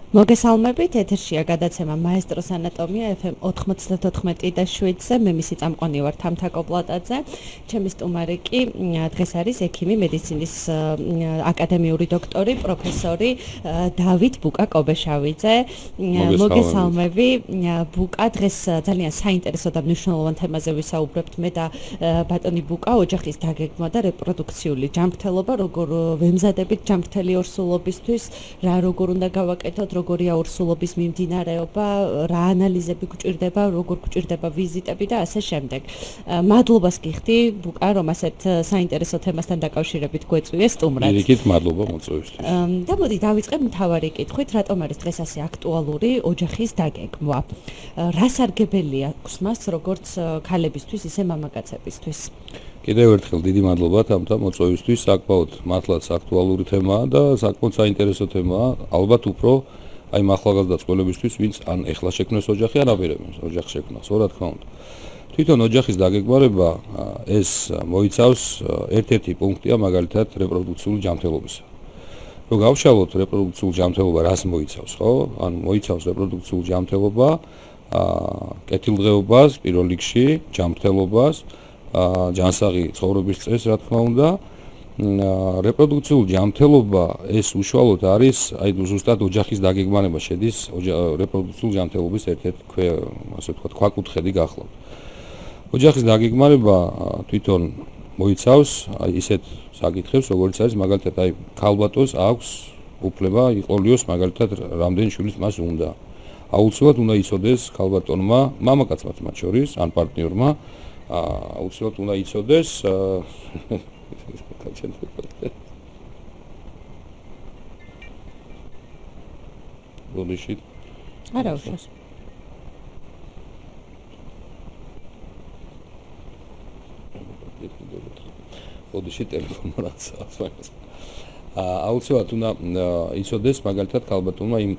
მოგესალმებით, ეთერშია გადაცემა მაესტროს ანატომია FM 94.7-ზე. მე მისი წამყვანი ვარ თამთა კოპლატაძე. ჩემი სტუმარი კი დღეს არის ექიმი, მედიცინის აკადემიური დოქტორი, პროფესორი დავით ბუკა კობეშავიძე. მოგესალმები. ბუკა, დღეს ძალიან საინტერესო და მნიშვნელოვან თემაზე ვისაუბრებთ მე და ბატონი ბუკა, ოჯახის დაგეგმა და რეპროდუქციული ჯანმრთელობა, როგორ ვემზადებით ჯანმრთელი ორსულობისთვის, რა როგორ უნდა გავაკეთოთ, როგორია ორსულობის მიმდინარეობა, რა ანალიზები გვჭირდება, როგორ გვჭირდება ვიზიტები და ასე შემდეგ. მადლობას გიხდი, ბუკა, რომ ასეთ საინტერესო თემასთან დაკავშირებით გვეწვიე სტუმრად. მიდიქით, მადლობა მოწვევისთვის. და მოდი დავიწყებ მთავარი კითხვით, რატომ არის დღეს ასე აქტუალური ოჯახის დაგეგმვა? რა სარგებელია აქვს მას, როგორც ქალებისთვის, ისე მამაკაცებისთვის? კიდევ ერთხელ დიდი მადლობა თამთა მოწვევისთვის, საკმაოდ მართლაც აქტუალური თემაა და საკმაოდ საინტერესო თემაა, ალბათ უფრო აი ახალგაზრდა წყვილებისთვის, ვინც ან ეხლა შექმნეს ოჯახი, ან აპირებენ ოჯახს შექმნას, რა თქმა უნდა. თვითონ ოჯახის დაგეგმარება ეს მოიცავს ერთ-ერთი პუნქტია მაგალითად რეპროდუქციული ჯანმრთელობისა. რომ გავშალოთ რეპროდუქციული ჯანმრთელობა რას მოიცავს, ხო? ან მოიცავს რეპროდუქციული ჯანმრთელობა კეთილდღეობას, პირველ რიგში ჯანმრთელობას, ჯანსაღი ცხოვრების წესს, რა თქმა უნდა. რეპროდუქციული ჯანმრთელობა ეს უშუალოდ არის, აი ზუსტად ოჯახის დაგეგმარება შედის რეპროდუქციული ჯანმრთელობის ერთ-ერთი ასე ვთქვათ, ქვაკუთხედი გახლავთ. ოჯახის დაგეგმარება თვითონ მოიცავს აი ისეთ საკითხებს, როგორც არის მაგალითად აი ქალბატონს აქვს უფლება იყოლიოს მაგალითად რამდენი შვილის მას უნდა. აუცილებლად უნდა იცოდეს ქალბატონმა, მამაკაცმაც მათ შორის, ან პარტნიორმა, აუცილებლად უნდა იცოდეს ბოდიში არა უშავს ბოდიში ტელეფონმა რაც აუცილებლად უნდა იცოდეს მაგალითად ქალბატონმა იმ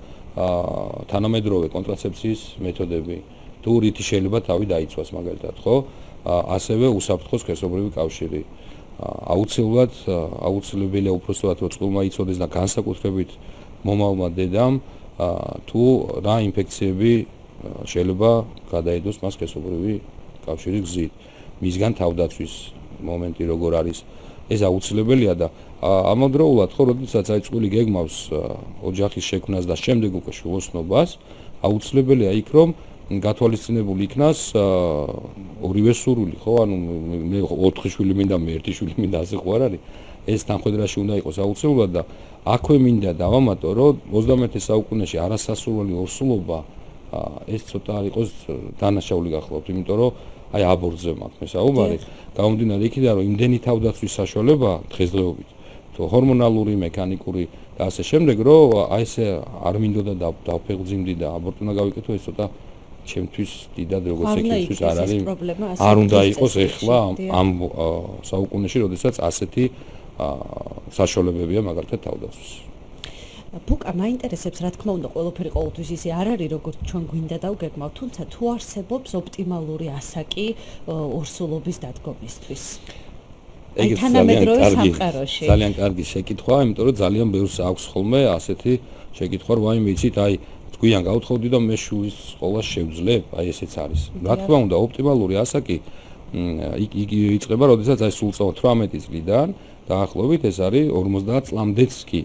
თანამედროვე კონტრაცეფციის მეთოდები, თუ რითი შეიძლება თავი დაიცვას მაგალითად, ხო? ასევე უსაფრთხო სქესობრივი კავშირი. აუცილებელია უпростоად რომ წყვილმა იცოდეს და განსაკუთრებით მომავალმა დედამ თუ რა ინფექციები შეიძლება გადაედოს მას სქესობრივი კავშირის გზით. მისგან თავდაცვის მომენტი როგორ არის, ეს აუცილებელია და ამავდროულად ხო, როდესაც აი წყვილი გეგმავს ოჯახის შექმნას და შემდეგ უკვე შვილოსნობას, აუცილებელია იქ რომ გათვალისწინებული იქნას ორივე სურვილი, ხო? ანუ მე 4 შვილი მინდა, მე 1 შვილი მინდა, ასე ხო არ არის? ეს თანხმედრაში უნდა იყოს აუცილებლად და აქვე მინდა დავამატო, რომ 21 საუკუნეში არასასურველი ორსულობა ეს ცოტა არ იყოს დანაშაული გახლავთ, იმიტომ რომ აი აბორტზე მაქვს მე საუბარი, გამომდინარე იქიდან, რომ იმდენი თავდაცვის საშუალება დღესდღეობით, თუ ჰორმონალური, მექანიკური და ასე შემდეგ, რომ აი ესე არ მინდოდა დავფეხმძიმდი და აბორტი უნდა გავიკეთო, ეს ცოტა ჩემთვის დიდად როგორც ექიმისთვის არ არის, არ უნდა იყოს ეხლა ამ საუკუნეში, როდესაც ასეთი საშუალებებია მაგალითად თავდაცვის. ბუკა, მაინტერესებს, რა თქმა უნდა, ყველაფერი ყოველთვის ისე არ არის, როგორც ჩვენ გვინდა დავგეგმავთ, თუმცა თუ არსებობს ოპტიმალური ასაკი ორსულობის დადგომისთვის? აი თანამედროვე სამყაროში. ძალიან კარგი შეკითხვა, იმიტომ რომ ძალიან ბევრს აქვს ხოლმე ასეთი შეკითხვა, რომ აი მეცით, აი გვიან გავთხოვდი და მე შვილის სკოლას შევძლებ, აი ესეც არის. რა თქმა უნდა, ოპტიმალური ასაკი იგი იწყება, როდესაც აი სულ 18 წლიდან დაახლოებით ეს არის 50 წლამდეც კი.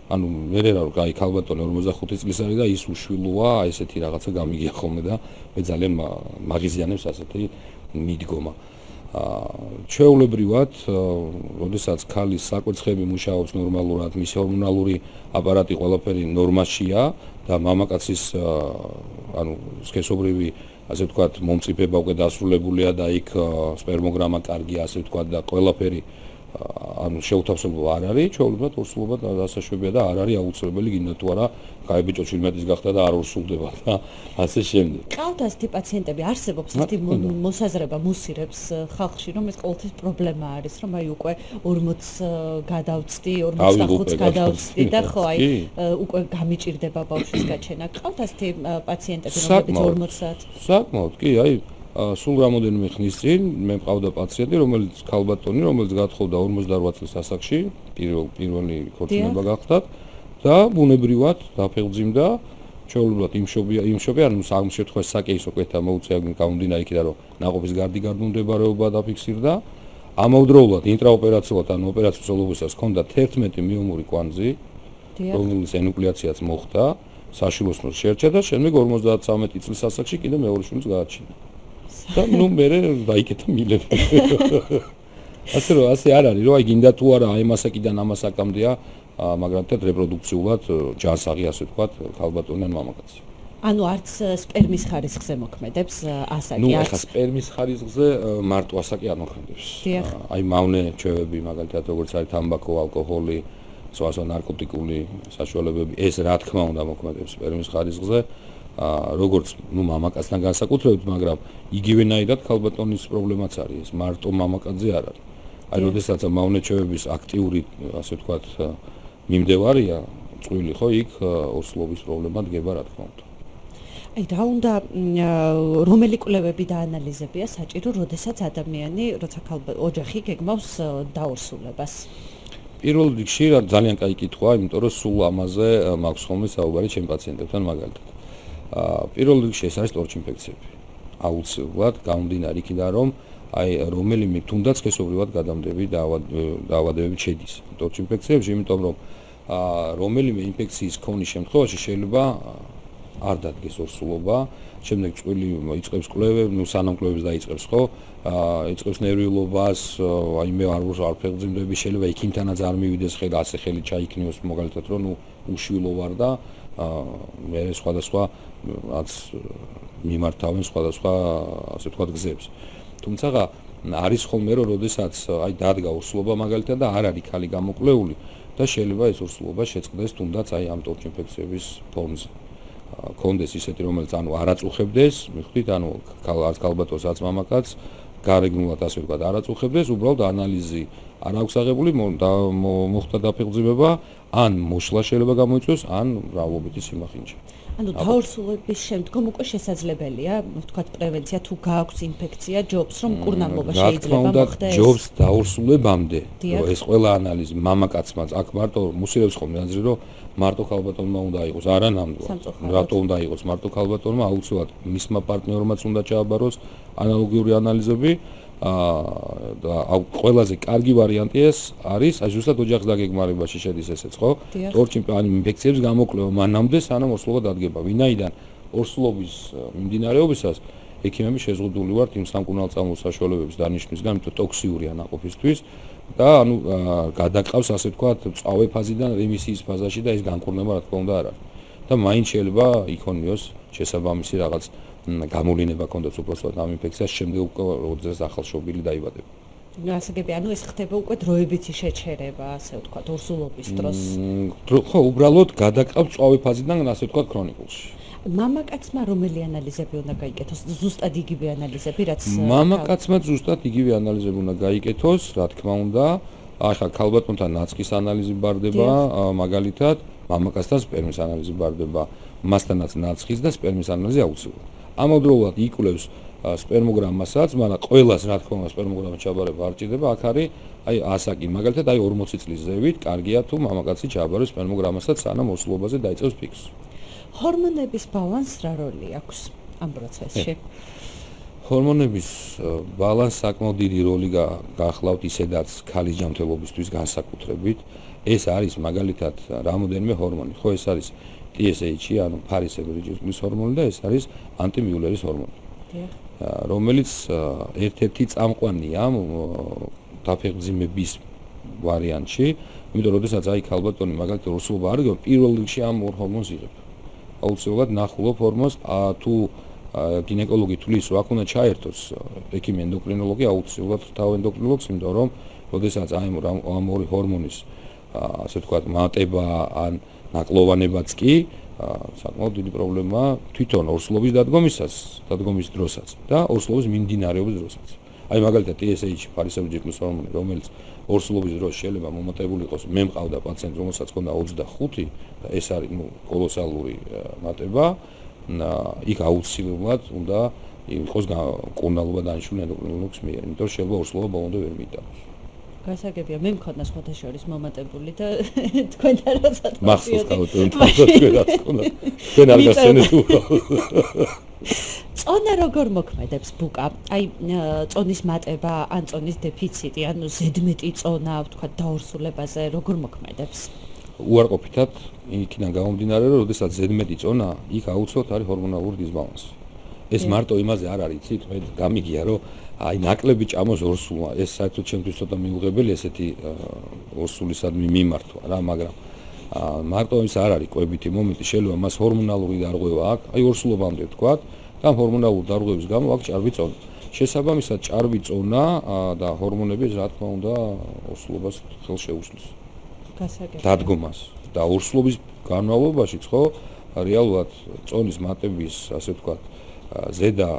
ანუ მე რა აი ქალბატონი 45 წლის არის და ის უშვილოა, ესეთი რაღაცა გამიგია ხოლმე და მე ძალიან მაგიზიანებს ასეთი მიდგომა. ჩვეულებრივად, როდესაც ქალის საკვერცხები მუშაობს ნორმალურად, მის ჰორმონალური აპარატი ყველაფერი ნორმაშია და მამაკაცის ანუ სქესობრივი ასე ვთქვათ მომწიფება უკვე დასრულებულია და იქ სპერმოგრამა კარგია, ასე ვთქვათ და ყველაფერი ანუ შეუთავსებლობა არ არის, ჩვეულებრივად ორსულობა დასაშვებია და არ არის აუცილებელი გინდა თუ არა გაიბიჭო 17-ის გახდა და არ ორსულდება და ასე შემდეგ. ყავთ ასეთი პაციენტები, არსებობს ასეთი მოსაზრება მუსირებს ხალხში, რომ ეს ყოველთვის პრობლემა არის, რომ აი უკვე 40 გადავწდი, 45 გადავწდი და ხო აი უკვე გამიჭირდება ბავშვის გაჩენა. ყავთ ასეთი პაციენტები, რომლებიც 40-ად? საკმაოდ, კი, აი სულ რამოდენიმე ხნის წინ მე მყავდა პაციენტი, რომელიც ქალბატონი, რომელიც გათხოვდა 48 წლის ასაკში, პირველი ქორწინება გახდათ და ბუნებრივად დაფეხმძიმდა ჩვეულებრივად იმშობია ანუ ამ შემთხვევაში საკეისრო კვეთა მოუწია გამომდინარე იქიდან რომ ნაყოფის გარდიგარდმო მდებარეობა დაფიქსირდა ამავდროულად ინტრაოპერაციულად ანუ ოპერაციის ოლობისას ჰქონდა 11 მიომური კვანძი რომელიც ენუკლეაციაც მოხდა საშილოსნოს შეერჩა და შემდეგ 53 წლის ასაკში კიდე მეორე შვილს გააჩინა და ნუ მე დაიკეთა მილები ასე არ არის რომ აი გინდა თუ არა აი მასაკიდან ამასაკამდეა მაგრამ თად რეპროდუქციულად ჯანსაღი ასე ვთქვათ ქალბატონიან მამაკაცი ანუ არც სპერმის ხარისხზე მოქმედებს ასაკი ნუ ახლა სპერმის ხარისხზე მარტო ასაკი არ მოქმედებს აი მავნე ჩვევები მაგალითად როგორც არის თამბაქო ალკოჰოლი სხვა ნარკოტიკული საშუალებები ეს რა თქმა უნდა მოქმედებს სპერმის ხარისხზე როგორც ნუ მამაკაცთან განსაკუთრებით მაგრამ იგივენაირად ქალბატონის პრობლემაც არის ეს მარტო მამაკაცზე არ არის აი როდესაც მავნე ჩვევების აქტიური ასე ვთქვათ მიმდევარია წვილი ხო იქ ორსულობის პრობლემა დგება რა თქმა უნდა აი რა უნდა რომელი კვლევები და ანალიზებია საჭირო როდესაც ადამიანი როცა ოჯახი გეგმავს დაორსულებას პირველ რიგში რა ძალიან კაი კითხვაა იმიტომ რომ სულ ამაზე მაქვს ხოლმე საუბარი ჩემ პაციენტებთან მაგალითად პირველ რიგში ეს არის ტორჩ ინფექციები აუცილებლად გამომდინარე იქიდან რომ აი რომელიმე თუნდაც სქესობრივად გადამდები დაავადებები შედის ტორჩ ინფექციებში იმიტომ რომ რომელიმე ინფექციის ქონის შემთხვევაში შეიძლება არ დადგეს ორსულობა შემდეგ წვილი იწყებს კვლევებს ნუ სანამ კვლევებს დაიწყებს ხო იწყებს ნერვიულობას აი მე არ ფეხმძიმდები შეიძლება იქინთანაც არ მივიდეს ხელი ასე ხელი ჩაიქნიოს მაგალითად რომ ნუ უშვილო ვარ და მე სხვადასხვა რაც მიმართავენ სხვადასხვა ასე ვთქვათ გზებს თუმცა არის ხოლმე რომ როდესაც აი დადგა ორსულობა მაგალითად და არ არის ქალი გამოკვლეული და შეიძლება ეს ორსულობა შეწყდეს თუნდაც აი ამ ტორჩ ინფექციების ფონზე კონდეს ისეთი რომელიც ანუ არ აწუხებდეს მიხვდით ანუ არც ქალბატონს არც მამაკაცს გარეგნულად ასე ვთქვათ არ აწუხებდეს უბრალოდ ანალიზი არ აქვს აღებული მოხდა დაფეხმძიმება ან მოშლა შეიძლება გამოიწვიოს ან მრავლობითი სიმახინჯე ანუ დაორსულების შემდგომ უკვე შესაძლებელია ვთქვათ პრევენცია თუ გააქვს ინფექცია ჯობს რომ მკურნალობა შეიძლება მოხდეს ჯობს დაორსულებამდე რომ ეს ყველა ανალიზი მამაკაცმაც აქ მარტო მუსილებს ხოლმე აზრი რომ მარტო ქალბატონმა უნდა იყოს არა ნამდვილად რატო უნდა იყოს მარტო ქალბატონმა აუცილებლად მისმა პარტნიორმაც უნდა ჩააბაროს ანალოგიური ანალიზები და ყველაზე კარგი ვარიანტი ეს არის აი ზუსტად ოჯახის დაგეგმარებაში შედის ესეც ხო ტორჩ ინფექციების გამოკვლევა მანამდე სანამ ორსულობა დადგება ვინაიდან ორსულობის მიმდინარეობისას ექიმები შეზღუდული ვართ იმ სამკურნალო საშუალებების დანიშვნისგან იმიტომ ტოქსიურია ნაყოფისთვის და ანუ გადაყავს ასე ვთქვათ წავე ფაზიდან რემისიის ფაზაში და ეს განკურნება რა თქმა უნდა არ არის და მაინც შეიძლება იქონიოს შესაბამისი რაღაც გამოვლინება კონდეს უბრალოდ ამ ინფექციას შემდეგ უკვე როდესაც ახალშობილი დაიბადება. ასაგები ანუ ეს ხდება უკვე დროებითი შეჩერება ასე ვთქვათ ორსულობის დროს. ხო უბრალოდ გადაყავს წავე ფაზიდან ასე ვთქვათ ქრონიკულში. მამაკაცმა რომელი ანალიზები უნდა გაიკეთოს? ზუსტად იგივე ანალიზები რაც მამაკაცმა ზუსტად იგივე ანალიზები უნდა გაიკეთოს, რა თქმა უნდა. ახლა ქალბატონთან ნაწყის ანალიზი ბარდება, მაგალითად, მამაკაცთან სპერმის ანალიზი ბარდება, მასთანაც ნაწყის და სპერმის ანალიზი აუცილებლად. ამავდროულად იკვლევს სპერმოგრამასაც, მაგრამ ყველას რა თქმა უნდა სპერმოგრამას ჩაბარება არ ჭირდება, აქ არის აი ასაკი, მაგალითად აი 40 წლის ზევით, კარგია თუ მამაკაცი ჩაბაროს სპერმოგრამასაც, სანამ ორსულობაზე დაიწყებს ფიქსს. ჰორმონების ბალანსს რა როლი აქვს ამ პროცესში? ჰორმონების ბალანსს საკმაოდ დიდი როლი გაახლავთ ისედაც ქალის ჯანმრთელობისთვის განსაკუთრებით. ეს არის მაგალითად რამოდენიმე ჰორმონი, ხო ეს არის TSH, ანუ ფარისებრი ჯირკვლის ჰორმონი და ეს არის ანტიმიულერის ჰორმონი. რომელიც ერთ-ერთი წამყვანია დაფეხმძიმების ვარიანტში, იმიტომ რომ შესაძაც აი ქალბატონი მაგალითად ორსულობა არ გქონდა, პირველ რიგში ამ ორ ჰორმონს იღებ. აუცილებლად ნახულობ ჰორმონს, თუ გინეკოლოგი თulis რომ აქ უნდა ჩაერთოს ექიმი ენდოკრინოლოგი აუცილებლად ხვდავ ენდოკრინოლოგს, იმიტომ რომ შესაძაც აი ამ ორი ჰორმონის ასე ვთქვათ მატება ან ნაკლოვანებაც კი საკმაოდ დიდი პრობლემაა თვითონ ორსულობის დადგომის დროსაც და ორსულობის მიმდინარეობის დროსაც. აი მაგალითად TSH ფარისებრი ჯირკვლის ჰორმონი, რომელიც ორსულობის დროს შეიძლება მომატებული იყოს, მე მყავდა პაციენტი, რომელსაც ჰქონდა 25 და ეს არის კოლოსალური მატება, იქ აუცილებლად უნდა იყოს მკურნალობა დანიშნული ენდოკრინოლოგის მიერ, იმიტომ რომ შეიძლება ორსულობა ბოლომდე ვერ მიიტანოს. გასაგებია, მე მქონდა სხვათა შორის მომატებული და თქვენთან როცა მახსოვს გავუტოვოთ თქვენ რაც ქონდა. თქვენ არ გასცენეთ უბრალოდ. წონა როგორ მოქმედებს ბუკა? აი, წონის მატება, ან წონის დეფიციტი, ანუ ზედმეტი წონა, ვთქვათ, დაორსულებაზე როგორ მოქმედებს? უარყოფითად იქიდან გამომდინარე, რომ როდესაც ზედმეტი წონა, იქ აუცილებლად არის ჰორმონალური დისბალანსი. ეს მარტო იმაზე არ არის, იცით, მე გამიგია, რომ აი ნაკლები ჭამოს ორსულმა. ეს საერთოდ ჩემთვის ცოტა მიუღებელი ესეთი ორსულისადმი მიმართვა რა, მაგრამ მარტო ის არ არის კვებითი მომენტი, შეიძლება მას ჰორმონალური დარღვევა აქვს, აი ორსულობამდე ვთქვათ, და ჰორმონალური დარღვევის გამო აქვს ჭარბი წონა. შესაბამისად, ჭარბი წონა და ჰორმონები, რა თქმა უნდა, ორსულობას ხელს შეუშლის. გასაგებია. დადგომას და ორსულობის განმავლობაში, ხო, რეალურად წონის მატების, ასე ვთქვათ, ზედა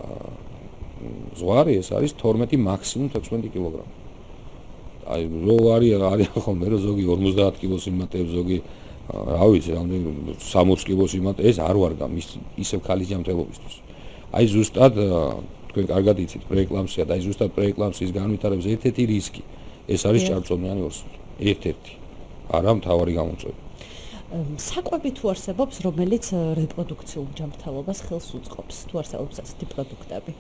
ზღვარი ეს არის 12 მაქსიმუმ 16 კილოგრამი. აი რო არის ხოლმე რომ ზოგი 50 კილოს იმატებს, ზოგი რა ვიცი, რამდენი 60 კილოს იმატებს, ეს არ ვარ და ისევ ქალის ჯანმრთელობისთვის. აი ზუსტად თქვენ კარგად იცით პრეეკლამსია და აი ზუსტად პრეეკლამსიის განვითარების ერთ-ერთი რისკი ეს არის ჭარბწონიანი ორსული. ერთ-ერთი. არა მთავარი გამოწვევა. საკვები თუ არსებობს, რომელიც რეპროდუქციულ ჯანმრთელობას ხელს უწყობს, თუ არსებობს ასეთი პროდუქტები?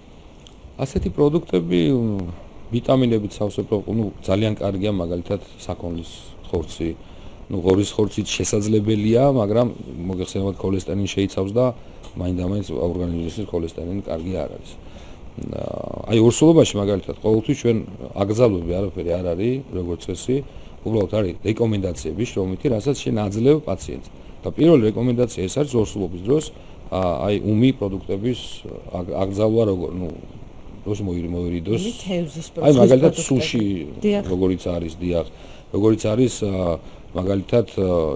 ასეთი პროდუქტები ვიტამინებით სავსე, ძალიან კარგია მაგალითად საქონლის ხორცი, ღორის ხორციც შესაძლებელია, მაგრამ მოგეხსენებათ ქოლესტერინი შეიცავს და მაინდა-მაინც ორგანიზმისთვის ქოლესტერინი კარგი არ არის. აი ორსულობაში მაგალითად ყოველთვის ჩვენ აკრძალვები არაფერი არ არის, როგორც წესი, უბრალოდ არის რეკომენდაციები შრომითი, რასაც შენ აძლევ პაციენტს. და პირველი რეკომენდაცია ეს არის ორსულობის დროს აი უმი პროდუქტების აკრძალვა როგორ, როს მოირიდოს. აი მაგალითად სუში როგორიც არის, დიახ, როგორიც არის მაგალითად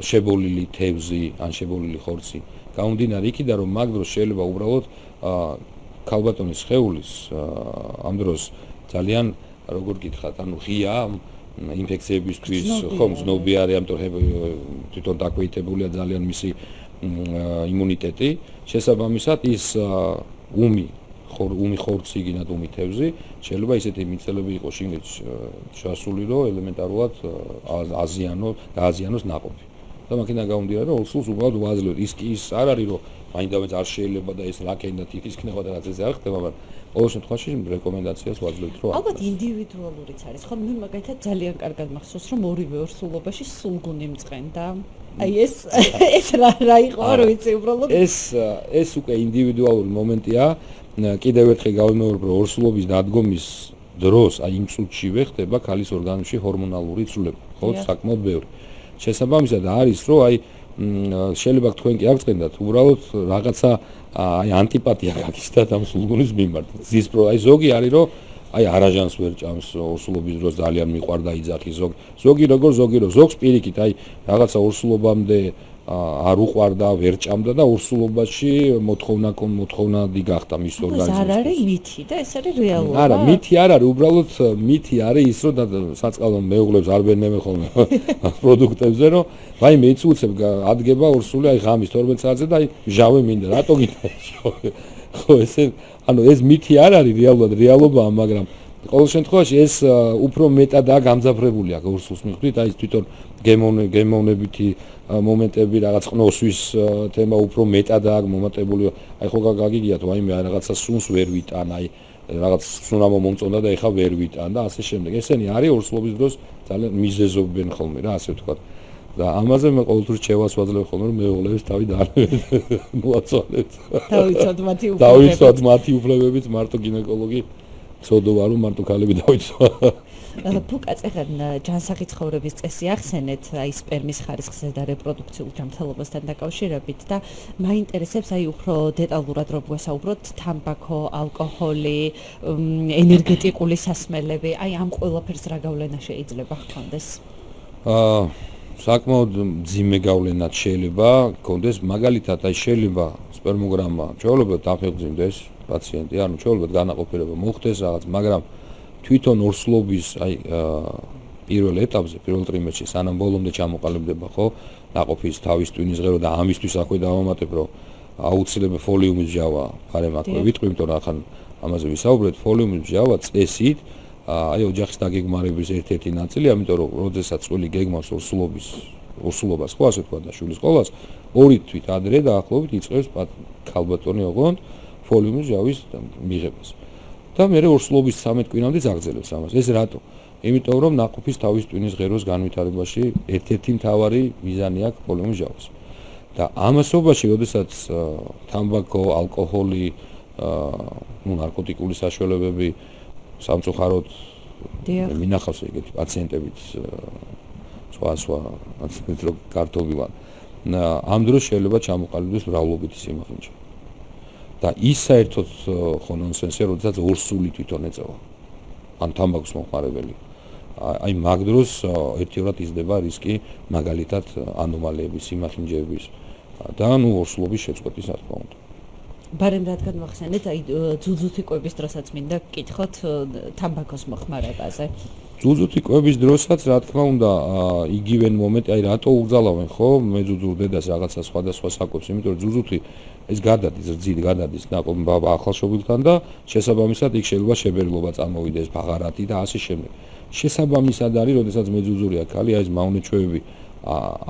შებოლილი თევზი ან შებოლილი ხორცი. გამომდინარე იქიდან რომ მაგ დროს შეიძლება უბრალოდ ქალბატონის სხეულის ამ დროს ძალიან როგორ გითხრათ, ანუ ღია ინფექციებისთვის ხო მზნობი არის, ამიტომ თვითონ დაქვეითებულია ძალიან მისი იმუნიტეტი. შესაბამისად ის უმი ხორცი იგინათ უმი თევზი შეიძლება ისეთი მიცელები იყოს შიგნით ჩასული, რომ ელემენტარულად გააზიანოს ნაყოფი. და მაქედან გამომდინარე, რომ ორსულს უბრალოდ ვაძლევთ. ის არ არის, რომ მაინდა-მაინც არ შეიძლება და ეს რაკენი და თითის ქნება და რაც ეს არ ხდება, მაგრამ ყოველ შემთხვევაში რეკომენდაციას ვაძლევთ, რომ ალბათ ინდივიდუალურიც არის, ხო? მე მაგალითად ძალიან კარგად მახსოვს, რომ ორივე ორსულობაში სულგუნი მწყენდა. აი ეს რა იყო, არ ვიცი, უბრალოდ ეს უკვე ინდივიდუალური მომენტია. კიდევ ერთხელ გავიმეორებ, რომ ორსულობის დადგომის დროს, აი იმ წუთშივე ხდება ქალის ორგანიზმში ჰორმონალური ცვლილება, ხო, საკმაოდ ბევრი. შესაბამისად არის, რომ აი შეიძლება თქვენ კი აღწევდათ, უბრალოდ რაღაცა აი ანტიპათია გაქისდათ ამ სულგუნის მიმართ. ზის აი ზოგი არის, რომ აი არაჟანს ვერ ჭამს ორსულობის დროს ძალიან მიყვარდა იძახი ზოგი როგორ ზოგს პირიქით აი რაღაცა ორსულობამდე არ უყვარდა, ვერ ჭამდა და ორსულობაში მოთხოვნადი გახდა მის ორგანიზმში. ეს არ არის მითი და ეს არის რეალობა. არა, მითი არ არის, უბრალოდ მითი არის ის, რომ საწყალო მეუღლებს არ ბერნებენ ხოლმე პროდუქტებზე, რომ ვაიმე იცი უცებ ადგება ორსული აი ღამის 12 საათზე და აი ჟავე მინდა, რატო გინდა? ხო, ესე ანუ ეს მითი არ არის რეალობაა, მაგრამ ყოველ შემთხვევაში ეს უფრო მეტადაა გამძაფრებული აქ ორსულს მიხვდით, აი თვითონ გემოვნებითი მომენტები, რაღაც ყნოსვის თემა უფრო მეტადაა მომატებული. აი ხო გაგიგიათ, ვაიმე აი რაღაცა სუნს ვერ ვიტან, აი რაღაც სუნამო მომწონდა და ეხა ვერ ვიტან და ასე შემდეგ. ესენი არის ორსულობის დროს ძალიან მიზეზობენ ხოლმე რა, ასე ვთქვათ. და ამაზე მე ყოველთვის რჩევას ვაძლევ ხოლმე, რომ მეუღლეებს თავი მოაწონეთ. დავიცვათ მათი უფლებებიც, მარტო გინეკოლოგი ცოდვა რომ მარტო ქალები დავიცვა. ბუკა წერენ ჯანსაღი ცხოვრების წესი ახსენეთ აი სპერმის ხარისხზე და რეპროდუქციულ ჯანმრთელობასთან დაკავშირებით და მაინტერესებს აი უფრო დეტალურად რომ გვესაუბროთ თამბაქო, ალკოჰოლი, ენერგეტიკული სასმელები, აი ამ ყველაფერს რა გავლენა შეიძლება ჰქონდეს? საკმაოდ მძიმე გავლენაც შეიძლება ჰქონდეს, მაგალითად აი შეიძლება სპერმოგრამა ჩვეულებრივ დაფეხმძიმდეს პაციენტი, ანუ ჩვეულებრივ განაყოფიერება მოხდეს რაღაც, მაგრამ თვითონ ორსულობის აი პირველ ეტაპზე, პირველ ტრიმესტრში, სანამ ბოლომდე ჩამოყალიბდება, ხო, ნაყოფის თავის ტვინის ღერო და ამისთვის აქვე დავამატებ, რომ აუცილებლად ფოლიუმის ჯავა ფარემაქვე ვიტყვი, იმიტომ რომ ახლა ამაზე ვისაუბრეთ, ფოლიუმის ჯავა წესით აი ოჯახის დაგეგმარების ერთ-ერთი ნაწილი, ამიტომ რომ როდესაც წვილი გეგმავს ორსულობას ხო ასე თქვა და შვილის სკოლას, ორი თვით ადრე დაახლოებით იწყებს ქალბატონი ოღონდ ფოლიუმის ჟავის მიღებას. და მე ორსულობის 13 კვირამდე წაგრძელებს ამას. ეს რატო? იმიტომ რომ ნაყოფის თავის ტვინის ღეროს განვითარებაში ერთ-ერთი მთავარი მიზანი აქვს ფოლიუმის ჟავის. და ამასობაში, როდესაც თამბაქო, ალკოჰოლი, ნარკოტიკული საშუალებები სამწუხაროდ მინახავს ეგეთი პაციენტებით სხვა რომ კარტობილან. ამ დროს შეიძლება ჩამოყალიბდეს მრავლობითი სიმახინჯე. და ის საერთოდ ხო ნონსენსია, როდესაც ორსული თვითონ ეწევა. ან თამბაქოს მომხმარებელი. აი მაგ დროს ერთიორად იზრდება რისკი მაგალითად ანომალიების, სიმახინჯეების და ორსულობის შეწყვეტის რა თქმა უნდა. ბარემ რადგან მახსენეთ, აი ძუძუთი კვების დროსაც მინდა გკითხოთ თამბაქოს მოხმარებაზე. ძუძუთი კვების დროსაც რა თქმა უნდა იგივე მომენტი, აი რატო უგზალავენ ხო მეძუძურ დედას რაღაცა სხვადასხვა საკვებს, იმიტომ რომ ძუძუთი ეს გადადის, რძით გადადის ახალშობილთან და შესაბამისად იქ შეიძლება შებერილობა წამოვიდეს, ბაღარატი და ასე შემდეგ. შესაბამისად არის, როდესაც მეძუძურია ქალი, აი ეს მავნეჩვევები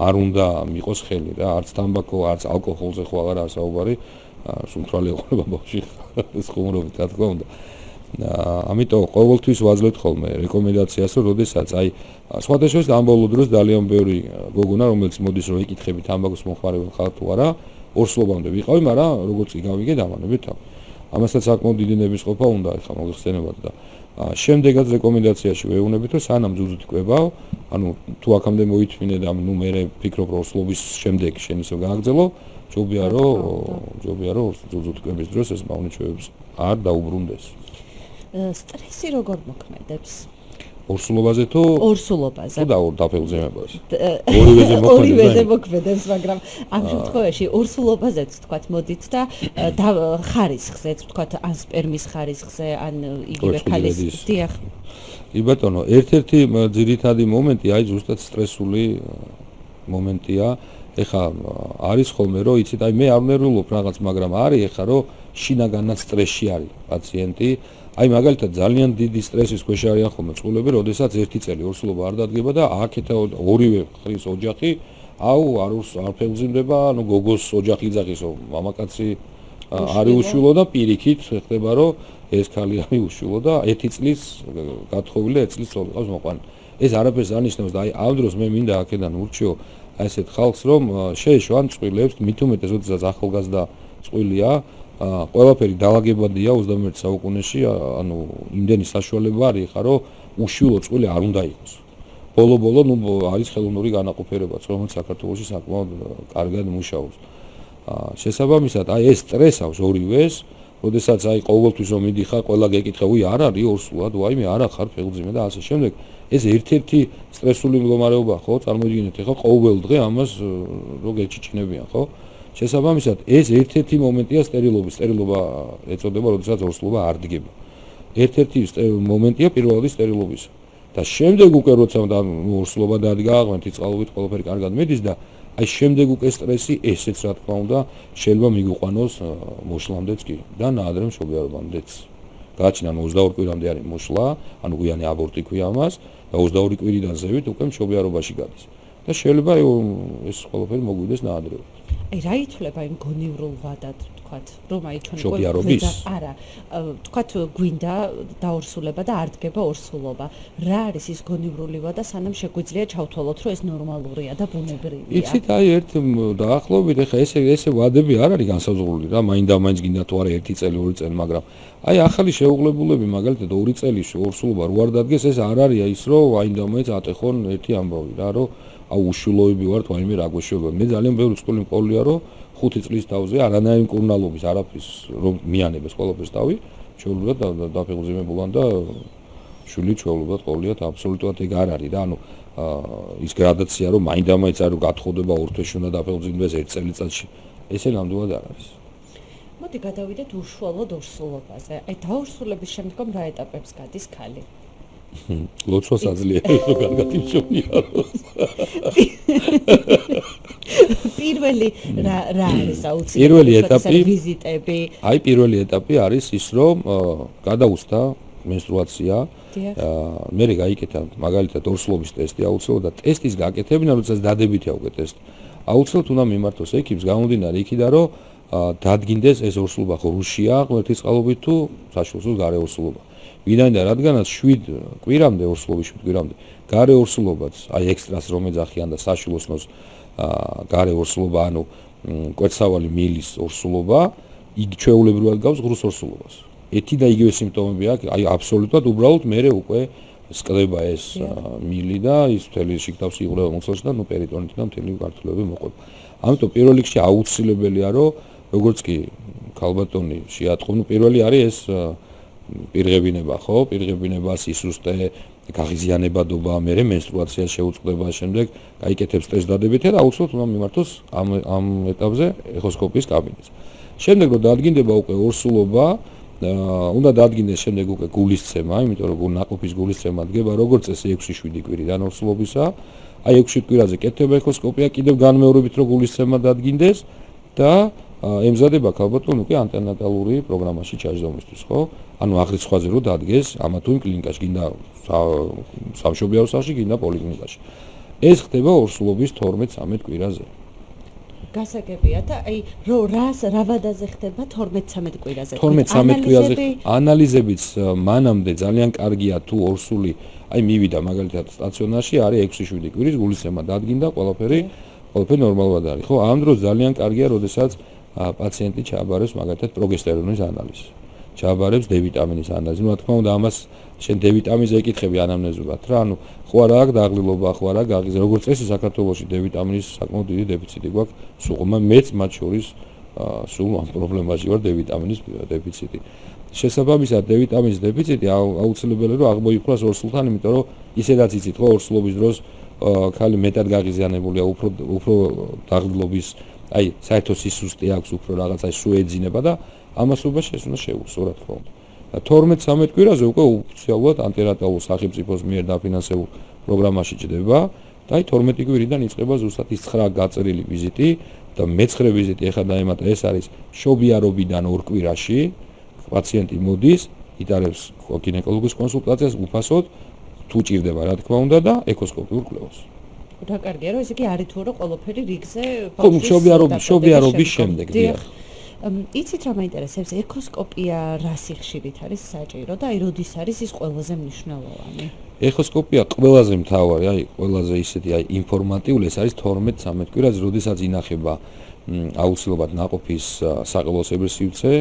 არ უნდა მიყოს ხელი რა, არც თამბაქო, არც ალკოჰოლზე ხო აღარ არის საუბარი, სუნთრალი ეყოლება ბავშვი ეს ხუმრობით რა თქმა უნდა. ამიტომ ყოველთვის ვაძლევთ ხოლმე რეკომენდაციას, რომ როდესაც აი სხვადასხვა ამ ბოლო დროს ძალიან ბევრი გოგონა, რომელიც მოდის რომ ეკითხებით თამბაქოს მომხმარებელ ხარ თუ არა, ორსულობამდე ვიყავი, მაგრამ როგორც კი გავიგე დამანებით თავი. ამასაც საკმაოდ დიდი ნებისყოფა უნდა ეხლა მოგხსენებათ და შემდეგაც რეკომენდაციაში ვეუბნებით, რომ სანამ ძუძუთი კვებავ, ანუ თუ აქამდე მოითმინე და ნუ მე ვფიქრობ რომ ორსულობის შემდეგ შენ ისე გააგრძელო, ჯობია რომ ძუძუთი კვების დროს ეს მავნეჩვევებს არ დაუბრუნდეს. სტრესი როგორ მოქმედებს? ორსულობაზე თუ ორსულობაზე. და დაფეხმძიმებაზე. ორივეზე მოქმედებს, მაგრამ ამ შემთხვევაში ორსულობაზეც თქვათ მოდით და ხარისხზეც თქვათ ან სპერმის ხარისხზე, ან იგივე ქალის დიახ. კი ბატონო, ერთ-ერთი ძირითადი მომენტი აი ზუსტად სტრესული მომენტია. ეხა არის ხოლმე რომ იცით, აი მე არ ვნერვულობ რაღაც, მაგრამ არის ეხა რომ შინაგანად სტრესში არის პაციენტი. აი მაგალითად ძალიან დიდი სტრესის ქვეშ არიან ხოლმე წყვილები, როდესაც ერთი წელი ორსულობა არ დადგება და აქეთა ორივე ხრის ოჯახი არ ფეხმძიმდება, ანუ გოგოს ოჯახი იძახის, რომ მამაკაცი არის უშვილო და პირიქით ხდება, რომ ეს ქალი არის უშვილო და ერთი წლის გათხოვილი და 1 წლის ცოლი ყავს მოყვანილი. ეს არაფერს არ ნიშნავს და აი ამ დროს მე მინდა აქედან ურჩიო ასეთ ხალხს, რომ შეეშვან წყვილებს, მით უმეტეს, როდესაც ახალგაზრდა წყვილია, ყველაფერი დაალაგებადია 21 საუკუნეში, ანუ იმდენი საშუალება არის ხა, რომ უშვილო წყვილი არ უნდა იყოს. ბოლო-ბოლო ნუ არის ხელოვნური განაყოფიერებაც, რომელიც საქართველოში საკმაოდ კარგად მუშაობს. შესაბამისად, აი ეს სტრესავს ორივეს, როდესაც აი ყოველთვის რომ მიდიხარ, ყველა გეკითხა, უი არ არის ორსულად, ვაიმე არა ხარ ფეხმძიმე და ასე შემდეგ. ეს ერთ-ერთი სტრესული მდგომარეობა ხო, წარმოიდგინეთ, ეხლა ყოველ დღე ამას რო გეჩიჩნებიან, ხო? შესაბამისად, ეს ერთ-ერთი მომენტია სტერილობის. სტერილობა ეწოდება, როდესაც ორსულობა არ დგება. ერთ-ერთი მომენტია პირველადი სტერილობის. და შემდეგ უკვე როცა ორსულობა დადგა, ღმერთის წყალობით ყველაფერი კარგად მიდის და აი შემდეგ უკვე სტრესი ესეც რა თქმა უნდა შეიძლება მიგიყვანოს მოშლამდეც კი და ნაადრე მშობიარობამდეც. გააჩინა 22 კვირამდე არის მოშლა, ანუ გვიანი აბორტი ქვია ამას და 22 კვირიდან ზევით უკვე მშობიარობაში გადის. და შეიძლება ეს ყველაფერი მოგვიდეს ნაადრევად. აი რა ითვლება იმ გონივრულ ვადად, თქვათ, რომ აი ჩვენ მშობიარობის? არა, თქვათ გვინდა დაორსულება და არ დგება ორსულობა. რა არის ის გონივრული ვადა, სანამ შეგვიძლია ჩავთვალოთ, რომ ეს ნორმალურია და ბუნებრივია? იცით, აი ერთ დაახლოებით ეხა ესე ვადები არ არის განსაზღვრული რა, მაინდა-მაინც გინდა თუ არა 1 წელი, 2 წელი, მაგრამ აი ახალი შეუღლებულები, მაგალითად 2 წელი ორსულობა რო არ დადგეს, ეს არ არის ის, რომ აინდა-მაინც ატეხონ ერთი ამბავი რა, რომ აუ უშვილოები ვართ, ვაიმე რა გვეშველება. მე ძალიან ბევრი წყვილი მყოლია, რომ 5 წლის თავზე არანაირი მკურნალობის, არაფრის რომ მიანებეს ყველაფერს თავი, ჩვეულებრივად დაფეხმძიმებულან და შვილი ჩვეულებრივად ყოლიათ, აბსოლუტურად ეგ არ არის რა, ანუ ის გრადაცია რომ მაინდა-მაინც არ გათხოვდება ორ თვეში უნდა დაფეხმძიმდეს 1 წელიწადში. ესე ნამდვილად არ არის. მოდი გადავიდეთ უშუალოდ ორსულობაზე. აი დაორსულების შემდგომ რა ეტაპებს გადის ქალი? ლოცვას აძლიერებს რომ კარგად იმშობიაროს. პირველი რა არის აუცილებელი? პირველი ეტაპი ვიზიტები. აი პირველი ეტაპი არის ის, რომ გადაუსთა menstruatsiya. დიახ. მე გაიკეთა მაგალითად ორსულობის ტესტი აუცილებლად და ტესტის გაკეთებინა, როდესაც დადებითი აუგე ტესტი. აუცილებლად უნდა მიმართოს ექიმს გამომდინარე იქიდან, რომ დადგინდეს ეს ორსულობა ხო რუსია, ღმერთის წყალობით თუ საშუალო გარე ორსულობა. ვინაიდან რადგანაც 7 კვირამდე ორსულობის 7 კვირამდე გარე ორსულობაც, აი ექსტრას რომ ეძახიან და საშუალოსნოს გარე ორსულობა, ანუ კვეთსავალი მილის ორსულობა, იგი ჩვეულებრივად გავს ღრუს ორსულობას. ეთი და იგივე სიმპტომები აქვს, აი აბსოლუტურად უბრალოდ მე უკვე სკდება ეს მილი და ის მთელი შიგთავსი იღვრება მოცულში და ნუ პერიტონიტი და მთელი გართულები მოყვება. ამიტომ პირველ რიგში აუცილებელია რომ როგორც კი ქალბატონი შეატყო, ნუ პირველი არის ეს პირღებინება, ხო? პირღებინება, სისუსტე, გაღიზიანებადობა, მერე menstruatsiას შეუწყდება, შემდეგ გაიკეთებს ტესტ დადებითი და აუცილებლად უნდა მიმართოს ამ ეტაპზე ეხოსკოპიის კაბინეტს. შემდეგ რომ დადგინდება უკვე ორსულობა, უნდა დადგინდეს შემდეგ უკვე გულისცემა, იმიტომ რომ ნაყოფის გულისცემა დგება როგორც წესი 6-7 კვირიდან ორსულობისა. აი 6 კვირაზე კეთდება ეხოსკოპია, კიდევ განმეორებით რომ გულისცემა დადგინდეს და ემზადება ქალბატონი უკვე ანტენატალური პროგრამაში ჩაჟდომისთვის, ხო? ანუ აღრიცხ სხვაზე რომ დადგეს ამა თუ იმ კლინიკაში, გინდა სამშობიარო სახლში, გინდა პოლიკლინიკაში. ეს ხდება ორსულობის 12-13 კვირაზე. გასაგებია და აი რა ვადაზე ხდება 12-13 კვირაზე. 12-13 კვირაზე ანალიზებიც მანამდე ძალიან კარგია თუ ორსული აი მივიდა მაგალითად სტაციონარში არის 6-7 კვირის გულისცემა დადგინდა ყველაფერი ნორმალურად არის, ხო? ამ დროს ძალიან კარგია, როდესაც პაციენტი ჩააბარებს მაგალითად პროგესტერონის ანალიზს. ჩააბარებს D ვიტამინის ანალიზს. რა თქმა უნდა, ამას შენ D ვიტამინზე ეკითხები ანამნეზურად რა, ანუ ხო არა აქვს დაღლილობა, ხო არა გაღიზა. როგორც წესი საქართველოში D ვიტამინის საკმაოდ დიდი დეფიციტი გვაქვს, სულ მეც მათ შორის სულ ამ პრობლემაში ვარ D ვიტამინის დეფიციტი. შესაბამისად D ვიტამინის დეფიციტი აუცილებელია რომ აღმოიფხვრას ორსულთან, იმიტომ რომ ისედაც იცით ხო ორსულობის დროს ქალი მეტად გაღიზიანებულია, უფრო დაღლილობის აი საერთო სისუსტე აქვს, უფრო რაღაცა სუ ეძინება და ამასობაში ეს უნდა შეუძლო რა თქმა უნდა. 12-13 კვირაზე უკვე ოფიციალურად ანტირატალურ სახელმწიფოს მიერ დაფინანსებულ პროგრამაში ჭდება და აი 12 კვირიდან იწყება ზუსტად ის 9 გაწერილი ვიზიტი და მე-9 ვიზიტი ეხლა დაემატა, ეს არის მშობიარობიდან 2 კვირაში პაციენტი მოდის, იტარებს გინეკოლოგის კონსულტაციას უფასოდ თუ ჭირდება რა თქმა უნდა და ეკოსკოპიურ კვლევას. რა კარგია, რომ ესე იგი არის თუ არა ყველაფერი რიგზე მშობიარობის შემდეგ დიახ. იცით რა მაინტერესებს, ეკოსკოპია რა სიხშირით არის საჭირო და აი როდის არის ის ყველაზე მნიშვნელოვანი? ეხოსკოპია ყველაზე მთავარი, აი ყველაზე ისეთი აი ინფორმატიული, ეს არის 12-13 კვირაზე, როდესაც ინახება აუცილებლად ნაყოფის საყელოსებრი სივრცე,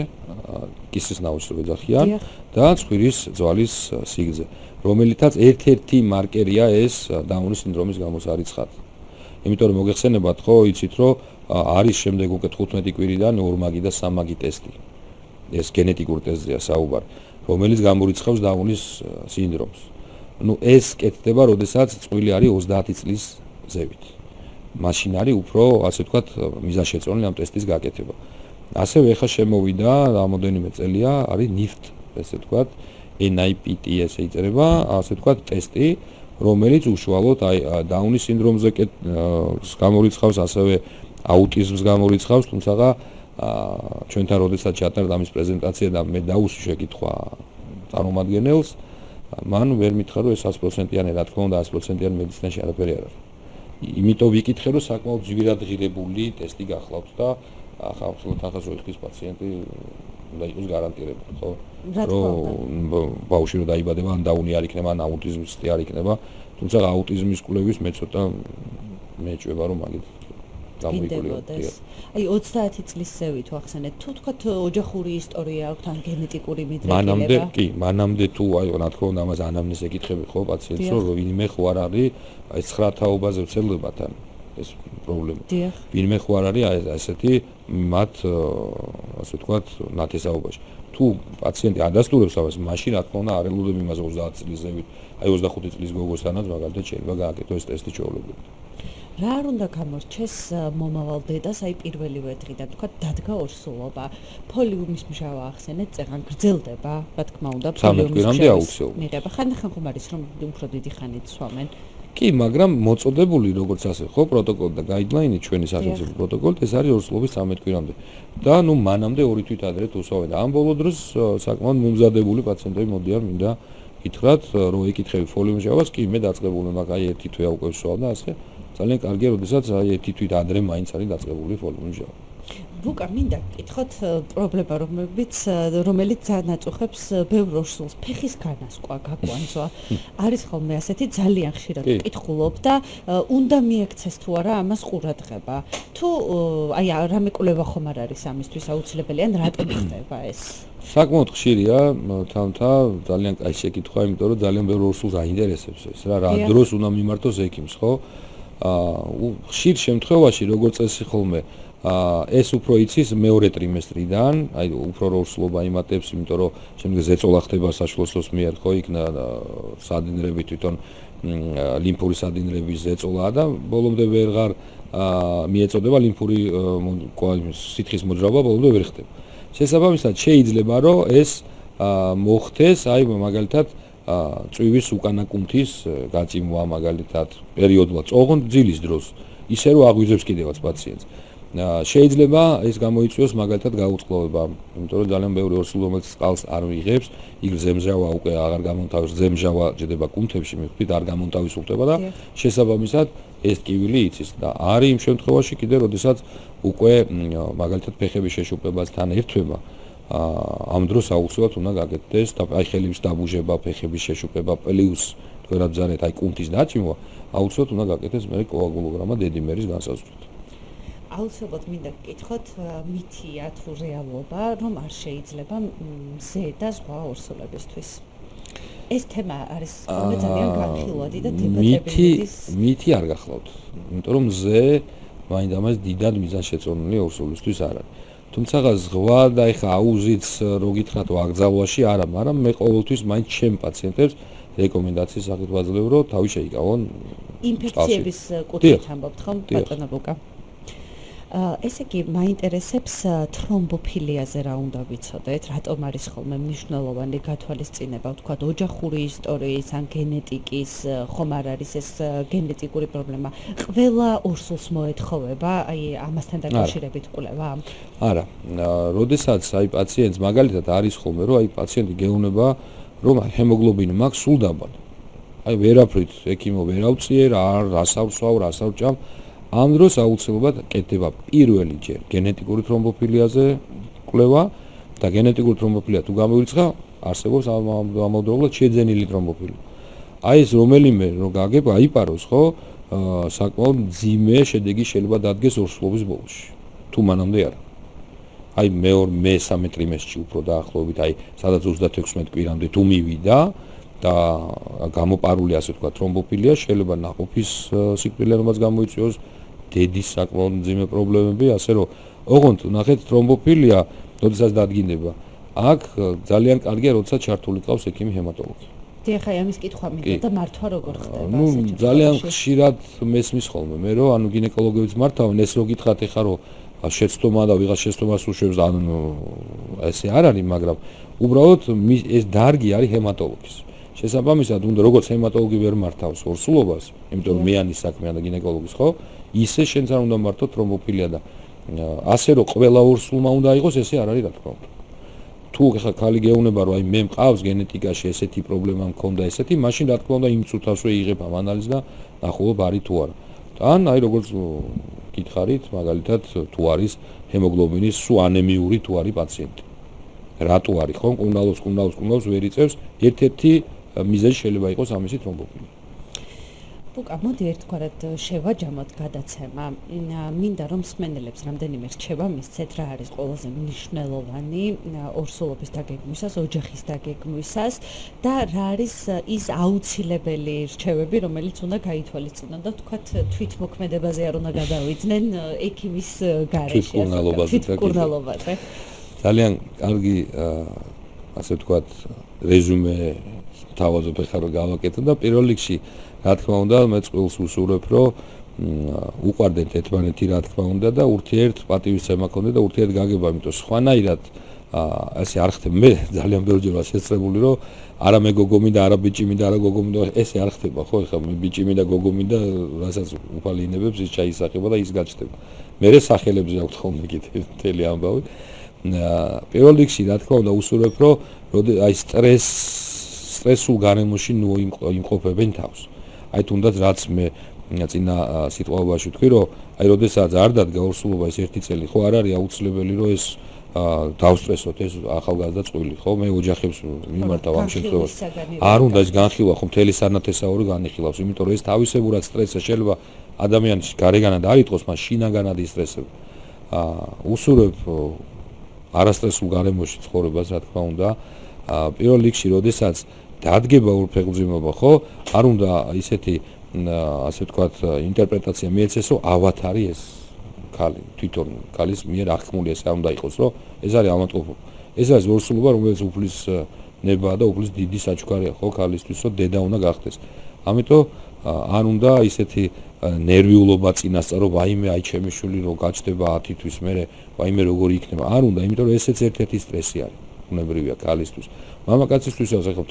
კისრის ნაოჭს რო ეძახიან და ცხვირის ძვალის სიგრძე, რომელიცაც ერთ-ერთი მარკერია ეს დაუნის სინდრომის გამოსარიცხად. იმიტომ რომ მოგეხსენებათ ხო, იცით რომ არის შემდეგ უკვე 15 კვირიდან ორმაგი და სამაგი ტესტი. ეს გენეტიკურ ტესტზეა საუბარი, რომელიც გამორიცხავს დაუნის სინდრომს. ნუ ეს კეთდება, როდესაც წყვილი არის 30 წლის ზევით. მაშინ არის უფრო, ასე ვთქვათ, მიზანშეწონილი ამ ტესტის გაკეთება. ასევე ეხლა შემოვიდა რამოდენიმე წელია, არის NIPT, ესე ვთქვათ, NIPT ესე იწერება, ასე ვთქვათ, ტესტი, რომელიც უშუალოდ აი დაუნის სინდრომზე გამორიცხავს, ასევე აუტიზმს გამორიცხავს, თუმცა ჩვენთან როდესაც ჩატარდა ამის პრეზენტაცია და მე დაუსვი შეკითხვა წარმომადგენელს, მან ვერ მითხრა რომ ეს 100%-იანი, რა თქმა უნდა 100%-იანი მედიცინაში არაფერი არ არის. იმიტომ ვიკითხე რომ საკმაოდ ძვირად ღირებული ტესტი გახლავთ და ახლა ახალ ხის პაციენტი უნდა იყოს გარანტირებული, ხო? რომ ბავშვი რომ დაიბადება, ან დაუნი არ იქნება, ან აუტიზმისტი არ იქნება, თუმცა აუტიზმის კვლევის მე ცოტა მეჭვება რომ მაგით გამოიკვლიოს. აი 30 წლის ზევით ვახსენეთ, თუ თქვათ ოჯახური ისტორია აქვს ან გენეტიკური მიდრეკილება? მანამდე თუ აი რა თქმა უნდა ამას ანამნეზს ეკითხები ხო პაციენტს რომ ვინმე ხო არ არის აი 9 თაობაზე ვცელდებათან ეს პრობლემა. ვინმე ხო არ არის ასეთი მათ ასე ვთქვათ ნათესაობაში. თუ პაციენტი ადასტურებს ამას, მაშინ რა თქმა უნდა არ ელოდები იმას 30 წლის ზევით, აი 25 წლის გოგოსთანაც მაგალითად შეიძლება გააკეთოს ეს ტესტი ჩვეულებრივად. რა არ უნდა გამორჩეს მომავალ დედას, აი პირველივე დღიდან, თქვათ დადგა ორსულობა, ფოლიუმის მჟავა ახსენეთ, წეღან გრძელდება, რა თქმა უნდა, ფოლიუმის მჟავის მიღება. ხანდახან ხომ არის რომ უფრო დიდი ხანით სვამენ? კი, მაგრამ მოწოდებული როგორც ასე ხო პროტოკოლი და გაიდლაინი ჩვენი სახელმწიფო პროტოკოლით ეს არის ორსულობის 13 კვირამდე. და ნუ მანამდე ორი თვით ადრე თუ სვავენ. ამ ბოლო დროს საკმაოდ მომზადებული პაციენტები მოდიან მინდა გითხრათ რომ ეკითხები ფოლიუმჟავას კი მე დაწყებული მაქვს აი ერთი თვეა უკვე ვსვავ და ასე ძალიან კარგია როდესაც აი ერთი თვით ადრე მაინც არის დაწყებული ფოლიუმჟავა. ბუკა მინდა გკითხოთ პრობლემა რომელიც განაწუხებს ბევრ ორსულს ფეხის განასკვა გაგვანძვა არის ხოლმე ასეთი ძალიან ხშირად ვკითხულობ და უნდა მიექცეს თუ არა ამას ყურადღება თუ აი რამე კვლევა ხომ არ არის ამისთვის აუცილებელი ან რატომ ხდება ეს საკმაოდ ხშირია თამთა ძალიან კაი შეკითხვა იმიტომ რომ ძალიან ბევრ ორსულს აინტერესებს ეს რა დროს უნდა მიმართოს ექიმს ხო ხშირ შემთხვევაში როგორც წესი ხოლმე ეს უფრო იცის მეორე ტრიმესტრიდან, აი უფრო ორსულობა იმატებს, იმიტომ რომ შემდეგ ზეწოლა ხდება საშუალოს მიერ, ხო, იქ სადინრები თვითონ ლიმფური სადინრების ზეწოლაა და ბოლომდე ვერღარ მიეწოდება ლიმფური სითხის მოძრაობა, ბოლომდე ვერ ხდება. შესაბამისად, შეიძლება რომ ეს მოხდეს, აი მაგალითად წვივის უკანა კუნთის გაწიმვა მაგალითად პერიოდულად, ოღონდ ძილის დროს, ისე რომ აღვიძებს კიდევაც პაციენტს. შეიძლება ეს გამოიწვიოს მაგალითად გაუწყლოვება, იმიტომ რომ ძალიან ბევრი ორსული რომელიც წყალს არ მიიღებს, იქ ზემჟავა უკვე აღარ გამონთავის, ზემჟავა ჯდება კუნთებში, მიხვდით არ გამონთავისუფლდება და შესაბამისად ეს ტკივილი იცის და არის იმ შემთხვევაში კიდე როდესაც უკვე მაგალითად ფეხების შეშუპებასთან ერთვება ამ დროს აუცილებლად უნდა გაკეთდეს და აი ხელების დაბუჟება, ფეხების შეშუპება პლუს თქვენად ბრძანეთ აი კუნთის დაჭიმვა, აუცილებლად უნდა გაკეთდეს მე კოაგულოგრამა დედიმერის განსაზღვრით. აუცილებლად მინდა გკითხოთ მითია თუ რეალობა რომ არ შეიძლება ზედა ზღვა ორსულებისთვის ეს თემა არის ძალიან განხილვადი და დებატებილის მითი არ გახლავთ იმიტომ რომ ზე მაინდამაც დიდად მიზანშეწონილი ორსულისთვის არ არის თუმცა ზღვა და ეხა აუზიც რო გითხრათ ვაგზავლაში არა მაგრამ მე ყოველთვის მაინც ჩემ პაციენტებს რეკომენდაციის სახით ვაძლევ რომ თავი შეიკავონ ინფექციების კუთხით ამბობთ ხომ ბატონო ბუკა ესე იგი მაინტერესებს თრომბოფილიაზე რა უნდა ვიცოდეთ, რატომ არის ხოლმე მნიშვნელოვანი გათვალისწინება, ვთქვათ, ოჯახური ისტორიის ან გენეტიკის, ხომ არ არის ეს გენეტიკური პრობლემა. ყველა ორსულს მოეთხოვება, აი ამასთან დაკავშირებით კვლევა? არა, როდესაც აი პაციენტს მაგალითად არის ხოლმე, რომ აი პაციენტი გეუბნება, რომ ჰემოგლობინი მაქვს სულ დაბალი. აი ვერაფრით ექიმო ვერ ავწიერ, რას ავსვავ, რას ავჭამ ამ დროს აუცილებლად კეთდება პირველი ჯერ გენეტიკური თრომბოფილიაზე კვლევა და გენეტიკური თრომბოფილია თუ გამოირიცხა არსებობს ამავდროულად შეძენილი თრომბოფილია. აი ეს რომელიმე რო გაგებ აიპაროს ხო საკმაოდ მძიმე შედეგი შეიძლება დადგეს ორსულობის ბოლოში. თუ მანამდე არა. აი მე-3 ტრიმესტრში უფრო დაახლოებით აი სადაც 36 კვირამდე თუ მივიდა და გამოპარული ასე თქვა თრომბოფილია შეიძლება ნაყოფის სიკვდილიანობას გამოიწვიოს დედის საკმაოდ მძიმე პრობლემები ასე რომ ოღონდ ნახეთ თრომბოფილია როდესაც დადგინდება აქ ძალიან კარგია როდესაც ჩართული ყავს ექიმი ჰემატოლოგი დიახ ამის კითხვა მინდა და მართვა როგორ ხდება ნუ ძალიან ხშირად მესმის ხოლმე მე რომ ანუ გინეკოლოგებიც მართავენ ეს რო გითხრათ ეხა რომ შეცდომა და ვიღაც შეცდომას უშვებს ანუ ესე არ არის მაგრამ უბრალოდ ეს დარგი არის ჰემატოლოგის შესაბამისად უნდა როგორც ჰემატოლოგი ვერ მართავს ორსულობას, იმიტომ რომ მეანის საქმეა და გინეკოლოგის ხო, ისე შენც არ უნდა მართო თრომბოფილია და ასე რომ ყველა ორსულმა უნდა იყოს, ესე არ არის რა თქმა უნდა. თუ ხა ხალი გეუბნება რომ აი მე მყავს გენეტიკაში ესეთი პრობლემა მქონდა ესეთი, მაშინ რა თქმა უნდა იმ წუთასვე იღებ ამ ანალიზს და ნახულობ არის თუ არა. თან აი როგორც გითხარით, მაგალითად თუ არის ჰემოგლობინის სუ ანემიური თუ არის პაციენტი. რატო არის ხო? კუნდალოს ვერ იწევს ერთ-ერთი მიზეზი შეიძლება იყოს ამისი თრომბოფილია. ბუკა, მოდი ერთგვარად შევაჯამოთ გადაცემა. მინდა რომ მსმენელებს რამდენიმე რჩევა მისცეთ რა არის ყველაზე მნიშვნელოვანი ორსულობის დაგეგმვისას, ოჯახის დაგეგმვისას და რა არის ის აუცილებელი რჩევები, რომელიც უნდა გაითვალისწინონ და თქვათ თვითმოქმედებაზე არ უნდა გადავიდნენ ექიმის გარეშე. თვითმკურნალობაზე. ძალიან კარგი ასე ვთქვათ რეზუმე თავაზობ ეხლა რომ გავაკეთო და პირველ რიგში რა თქმა უნდა მე წყვილს ვუსურვებ რომ უყვარდეთ ერთმანეთი რა თქმა უნდა და ურთიერთ პატივისცემა ქონდეთ და ურთიერთ გაგება იმიტომ სხვანაირად ასე არ ხდება. მე ძალიან ბევრჯერ ვარ შეცრებული, რომ არა მე გოგო მინდა, არა ბიჭი მინდა, არა გოგო მინდა, ესე არ ხდება, ხო? ეხლა მე ბიჭი მინდა, გოგო მინდა, რასაც უფალი ინებებს ის ჩაისახება და ის გაჩნდება. მერე სახელებზე აქვთ ხოლმე კიდე მთელი ამბავი. პირველ რიგში რა თქმა უნდა უსურვებ, რომ აი სტრესულ გარემოში იმყოფებენ თავს. აი თუნდაც რაც მე წინა სიტყვაში ვთქვი, რომ აი როდესაც არ დადგა ორსულობა ეს ერთი წელი, ხო არ არის აუცილებელი რომ ეს დავსტრესოთ ეს ახალგაზრდა წყვილი, ხო? მე ოჯახებს მიმართავ ამ შემთხვევაში. არ უნდა ეს განხილვა ხო მთელი სანათესაური განიხილავს, იმიტომ რომ ეს თავისებურად სტრესი შეიძლება ადამიანის გარეგანად არ იყოს, მაგრამ შინაგანად ისტრესებს. უსურვებ არასტრესულ გარემოში ცხოვრებას, რა თქმა უნდა. პირველ რიგში, როდესაც დადგება ორფეხმძიმობა, ხო? არ უნდა ისეთი ასე ვთქვათ, ინტერპრეტაცია მიეცეს, რომ ავათარი ეს ქალი, თვითონ ქალის მიერ აღქმული ეს არ უნდა იყოს, რომ ეს არის ავადმყოფობა. ეს არის ორსულობა, რომელიც უფლის ნება და უფლის დიდი საჩუქარია, ხო, ქალისთვის, რომ დედა უნდა გახდეს. ამიტომ არ უნდა ისეთი ნერვიულობა წინასწარ, რომ ვაიმე, აი ჩემი შვილი რო გაჩნდება 10 თვის მერე, ვაიმე როგორი იქნება. არ უნდა, იმიტომ რომ ესეც ერთ-ერთი სტრესი არის. უნებრივია ქალისთვის. მამაკაცისთვისაც ახლა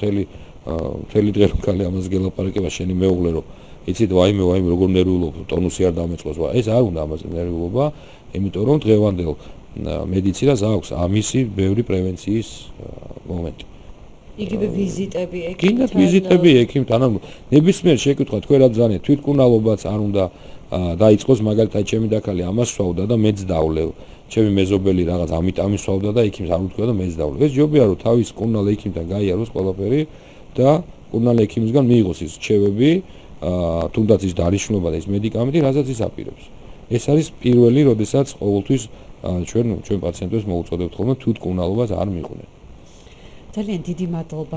მთელი დღე რომ ქალი ამას გელაპარაკება, შენი მეუღლე რომ იცით ვაიმე როგორ ნერვიულობ, ტონუსი არ დამეწყოს. ეს არ უნდა ამაზე ნერვიულობა, იმიტომ რომ დღევანდელ მედიცინას აქვს ამისი ბევრი პრევენციის მომენტი. იგივე ვიზიტები ექიმთან. კიდევ ვიზიტები ექიმთან, ანუ ნებისმიერ შეკითხვა თქვენ რა ძანეთ, თვითკურნალობაც არ უნდა დაიწყოს, მაგალითად ჩემი დაქალი ამას სვავდა და მეც დავლევ. ჩემი მეზობელი რაღაც ამიტომ სვავდა და ექიმს არ უთქვია და მეც დავლევ. ეს ჯობია რომ თავის კურნალ ექიმთან გაიაროს ყველაფერი და კურნალ ექიმისგან მიიღოს ის რჩევები, თუნდაც ის დანიშნულობა და ის მედიკამენტი, რასაც ის აპირებს. ეს არის პირველი, როდესაც ყოველთვის ჩვენ პაციენტებს მოუწოდებთ ხოლმე თვითკურნალობას არ მიყვნენ. ძალიან დიდი მადლობა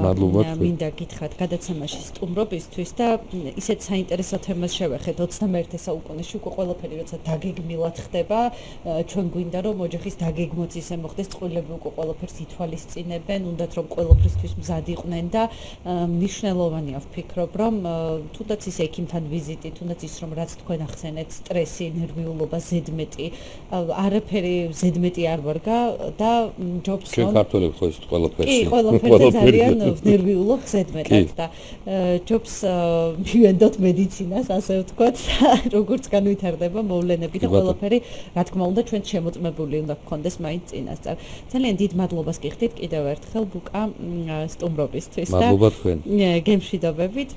მინდა გითხრათ გადაცემაში სტუმრობისთვის და ისეთ საინტერესო თემას შევეხეთ 21 საუკუნეში უკვე ყველაფერი როცა დაგეგმილად ხდება ჩვენ გვინდა რომ ოჯახის დაგეგმოც ისე მოხდეს წყვილები უკვე ყველაფერს ითვალისწინებენ უნდათ რომ ყველაფრისთვის მზად იყვნენ და მნიშვნელოვანია ვფიქრობ რომ თუნდაც ის ექიმთან ვიზიტი თუნდაც ის რომ რაც თქვენ ახსენეთ სტრესი ნერვიულობა ზედმეტი არაფერი ზედმეტი არ ვარგა და ჯობს ჩვენ ქართველები ხო ეს ყველაფერს ყველაფერზე ძალიან ნერვიულობ ზედმეტად და ჯობს მივენდოთ მედიცინას ასე ვთქვათ როგორც განვითარდება მოვლენები და ყველაფერი რა თქმა უნდა ჩვენ შემოწმებული უნდა გქონდეს მაინც წინასწარ ძალიან დიდ მადლობას გიხდით კიდევ ერთხელ ბუკა სტუმრობისთვის და მადლობა თქვენ გემშვიდობებით